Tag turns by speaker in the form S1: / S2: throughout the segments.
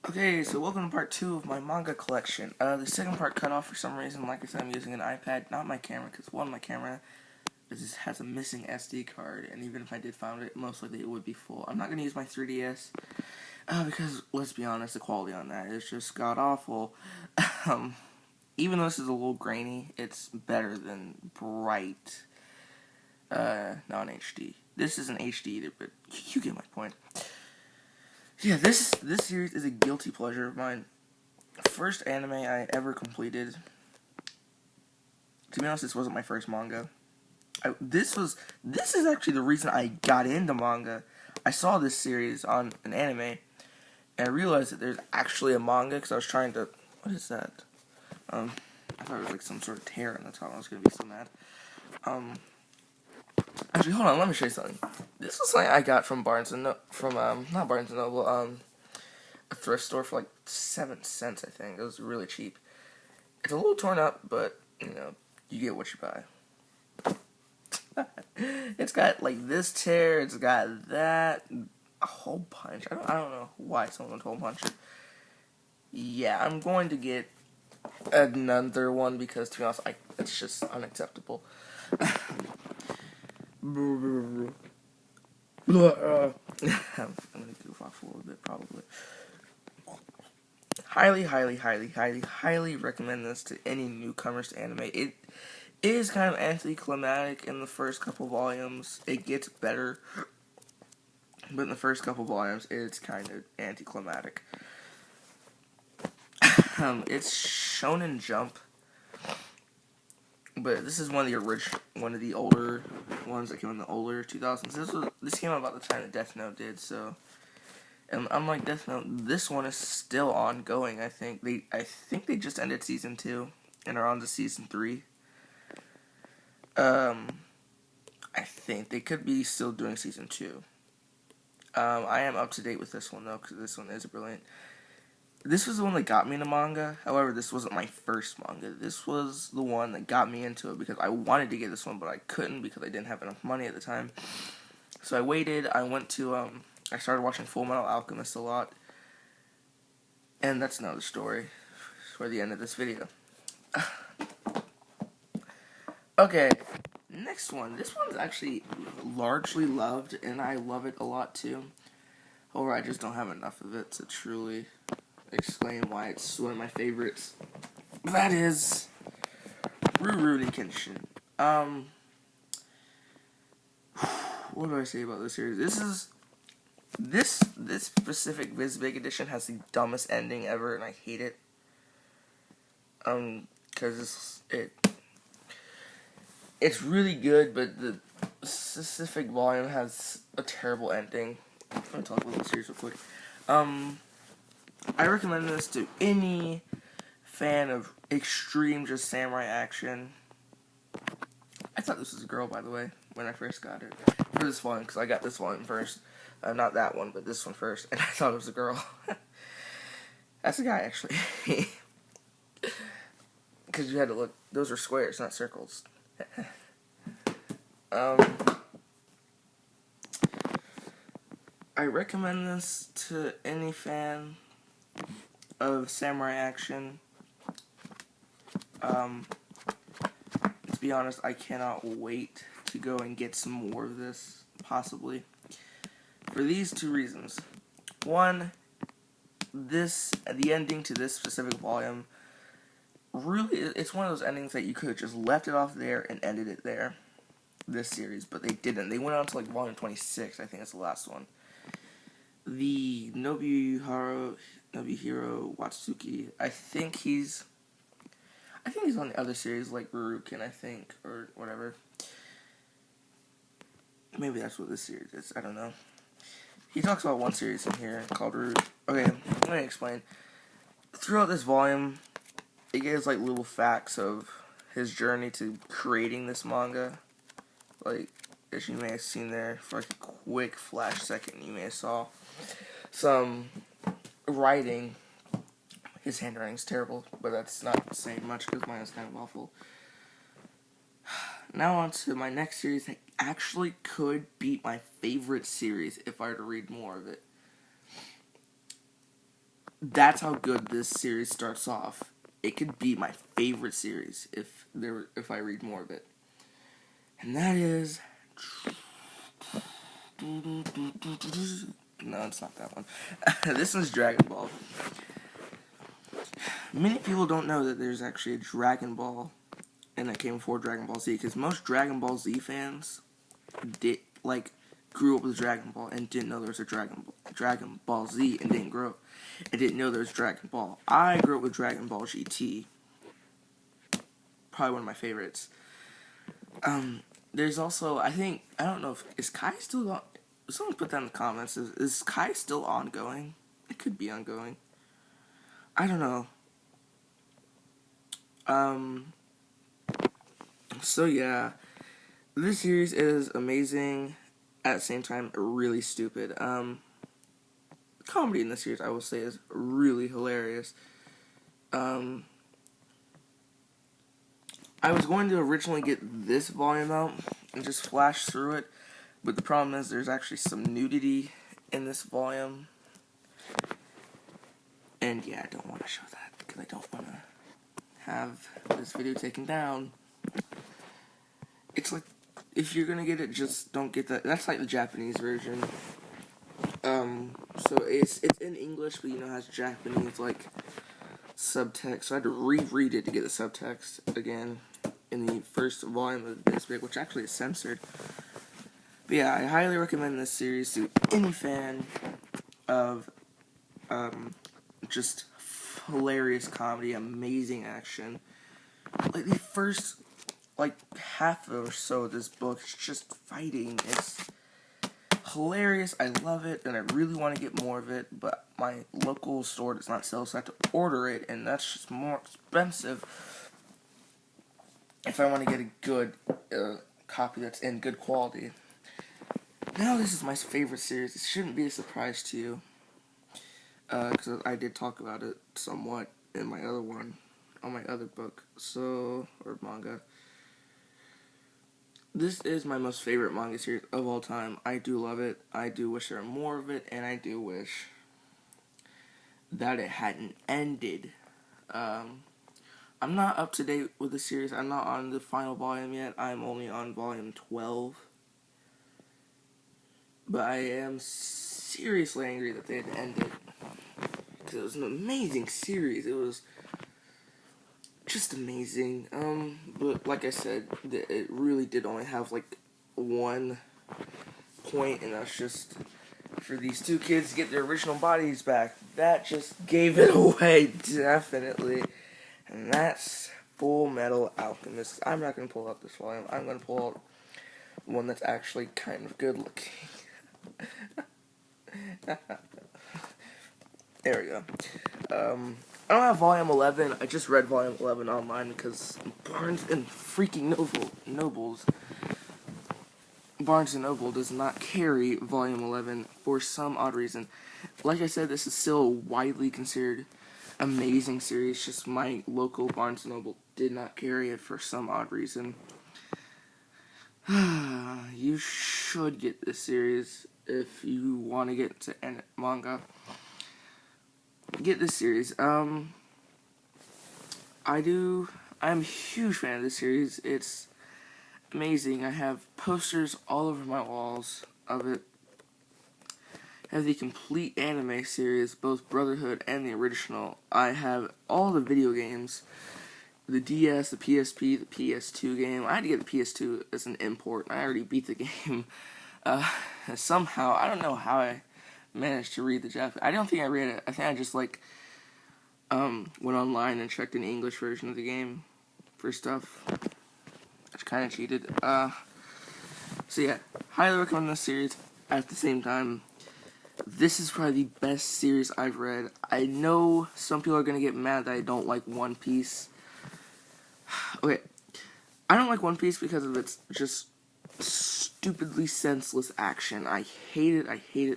S1: Okay, so welcome to part 2 of my manga collection. The second part cut off for some reason. Like I said, I'm using an iPad, not my camera, because one, my camera has a missing SD card, and even if I did find it, most likely it would be full. I'm not going to use my 3DS, because, let's be honest, the quality on that is just god-awful. Even though this is a little grainy, it's better than bright, non-HD. This isn't HD either, but you get my point. Yeah, this series is a guilty pleasure of mine. First anime I ever completed. To be honest, this wasn't my first manga. This is actually the reason I got into manga. I saw this series on an anime, and I realized that there's actually a manga because I was trying to. What is that? I thought it was like some sort of tear on the top. I was gonna be so mad. Actually, hold on. Let me show you something. This was something I got from not Barnes and Noble, a thrift store for like 7 cents. I think it was really cheap. It's a little torn up, but you know, you get what you buy. It's got like this tear. It's got that, a hole punch. I don't know why someone would hole punch it. Yeah, I'm going to get another one because, to be honest, it's just unacceptable. I'm gonna goof off a little bit, probably. Highly recommend this to any newcomers to anime. It is kind of anticlimactic in the first couple volumes. It gets better, but in the first couple volumes, it's kind of anticlimactic. It's Shonen Jump, but this is one of the older ones that came in the older 2000s. This came out about the time that Death Note did, so. And unlike Death Note, this one is still ongoing. I think they just ended season 2 and are on to season 3. I think they could be still doing season 2. I am up to date with this one though, because this one is brilliant. This was the one that got me into manga. However, this wasn't my first manga. This was the one that got me into it because I wanted to get this one, but I couldn't because I didn't have enough money at the time. So I waited. I went to I started watching Full Metal Alchemist a lot. And that's another story for the end of this video. Okay, next one. This one's actually largely loved, and I love it a lot too. However, I just don't have enough of it to truly explain why it's one of my favorites. That is Rurouni Kenshin. What do I say about this series? This specific Viz Big Edition has the dumbest ending ever, and I hate it. Because it's really good, but the specific volume has a terrible ending. I'm gonna talk about the series real quick. I recommend this to any fan of extreme just samurai action. I thought this was a girl, by the way, when I first got it. For this volume, because I got this volume first. Not that one, but this one first. And I thought it was a girl. That's a guy, actually. Because you had to look. Those are squares, not circles. I recommend this to any fan of samurai action. To be honest, I cannot wait to go and get some more of this, possibly. For these 2 reasons. One, the ending to this specific volume, really, it's one of those endings that you could have just left it off there and ended it there, this series, but they didn't. They went on to like volume 26, I think that's the last one. The Nobuhiro Watsuki, I think he's on the other series, like Rurouni, I think, or whatever. Maybe that's what this series is, I don't know. He talks about one series in here called Rurouni. Okay, let me explain. Throughout this volume, it gives like little facts of his journey to creating this manga. Like, as you may have seen there, for like a quick flash second, you may have saw some writing. His handwriting's terrible, but that's not saying much because mine is kind of awful. Now on to my next series that actually could beat my favorite series if I were to read more of it. that's how good this series starts off. It could be my favorite series if I read more of it. And that is... No, it's not that one. This one's Dragon Ball. Many people don't know that there's actually a Dragon Ball and that came before Dragon Ball Z, because most Dragon Ball Z fans grew up with Dragon Ball and didn't know there was a Dragon Ball Z and didn't know there was Dragon Ball. I grew up with Dragon Ball GT. Probably one of my favorites. There's also, I don't know is Kai still on? Someone put that in the comments. Is Kai still ongoing? It could be ongoing. I don't know. So yeah, this series is amazing, at the same time really stupid. Comedy in this series, I will say, is really hilarious. I was going to originally get this volume out and just flash through it, but the problem is there's actually some nudity in this volume. And yeah, I don't want to show that, because I don't want to have this video taken down. It's like, if you're gonna get it, just don't get that. That's like the Japanese version. So it's in English, but it has Japanese, subtext. So I had to reread it to get the subtext again in the first volume of this book, which actually is censored. But yeah, I highly recommend this series to any fan of just hilarious comedy, amazing action. Like the first half or so of this book is just fighting. It's hilarious. I love it, and I really want to get more of it, but my local store does not sell, so I have to order it, and that's just more expensive if I want to get a good copy that's in good quality. Now this is my favorite series. It shouldn't be a surprise to you, because I did talk about it somewhat in my other one, on my other book, or manga. This is my most favorite manga series of all time. I do love it. I do wish there were more of it, and I do wish that it hadn't ended. I'm not up to date with the series. I'm not on the final volume yet. I'm only on volume 12. But I am seriously angry that they had to end it, because it was an amazing series. It was just amazing. But like I said, it really did only have one point, and that's just for these two kids to get their original bodies back. That just gave it away, definitely. And that's Full Metal Alchemist. I'm not going to pull out this volume. I'm going to pull out one that's actually kind of good looking. There we go. I don't have volume 11. I just read volume 11 online because Barnes and Noble does not carry volume 11 for some odd reason. Like I said, this is still a widely considered amazing series. Just my local Barnes and Noble did not carry it for some odd reason. You should get this series if you want to get into manga. Get this series. I'm a huge fan of this series. It's amazing. I have posters all over my walls of it. I have the complete anime series, both Brotherhood and the original. I have all the video games. The DS, the PSP, the PS2 game. I had to get the PS2 as an import. I already beat the game. Somehow, I don't know how I managed to read the Japanese. I don't think I read it. I think I just went online and checked an English version of the game for stuff. Which kind of cheated. So yeah, highly recommend this series. At the same time, this is probably the best series I've read. I know some people are gonna get mad that I don't like One Piece. Okay, I don't like One Piece because of its just stupidly senseless action. I hate it. Okay, I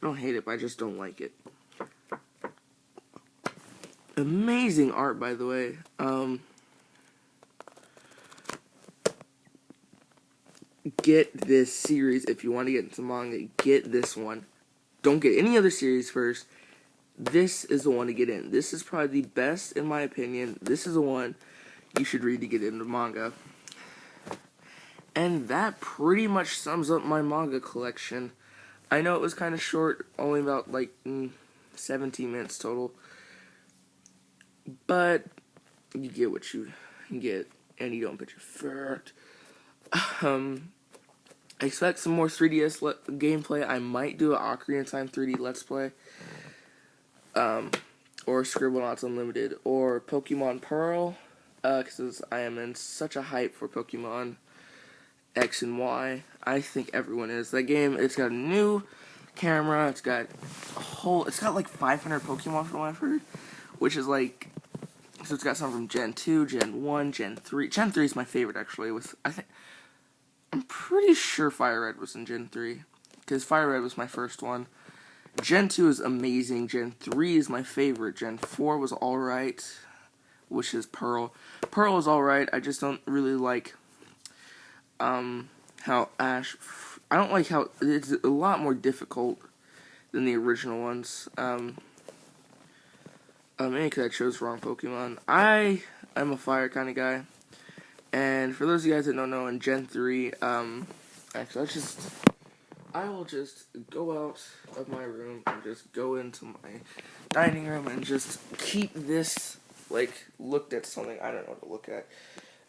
S1: don't hate it, but I just don't like it. Amazing art, by the way. Get this series if you want to get into manga. Get this one. Don't get any other series first. this is the one to get in. This is probably the best, in my opinion. This is the one you should read to get into manga. And that pretty much sums up my manga collection. I know it was kind of short, only about like 17 minutes total. But you get what you get, and you don't bitch a fart. I expect some more 3DS gameplay. I might do an Ocarina of Time 3D Let's Play. Or Scribblenauts Unlimited. Or Pokemon Pearl. Because I am in such a hype for Pokemon X and Y. I think everyone is. That game, it's got a new camera. It's got like 500 Pokemon from what I've heard. Which is like... So it's got some from Gen 2, Gen 1, Gen 3. Gen 3 is my favorite, actually. I'm pretty sure Fire Red was in Gen 3, because Fire Red was my first one. Gen 2 is amazing. Gen 3 is my favorite. Gen 4 was alright, which is Pearl. Pearl is alright. I just don't really like how Ash... I don't like how... It's a lot more difficult than the original ones. Maybe because I chose the wrong Pokemon. I am a fire kind of guy. And for those of you guys that don't know, in Gen 3, actually, I will just go out of my room and just go into my dining room and just keep this, like, looked at something I don't know what to look at.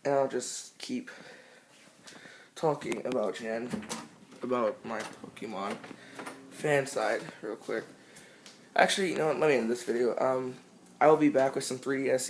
S1: And I'll just keep talking about my Pokemon fan side real quick. Actually, you know what, let me end this video. I will be back with some 3DS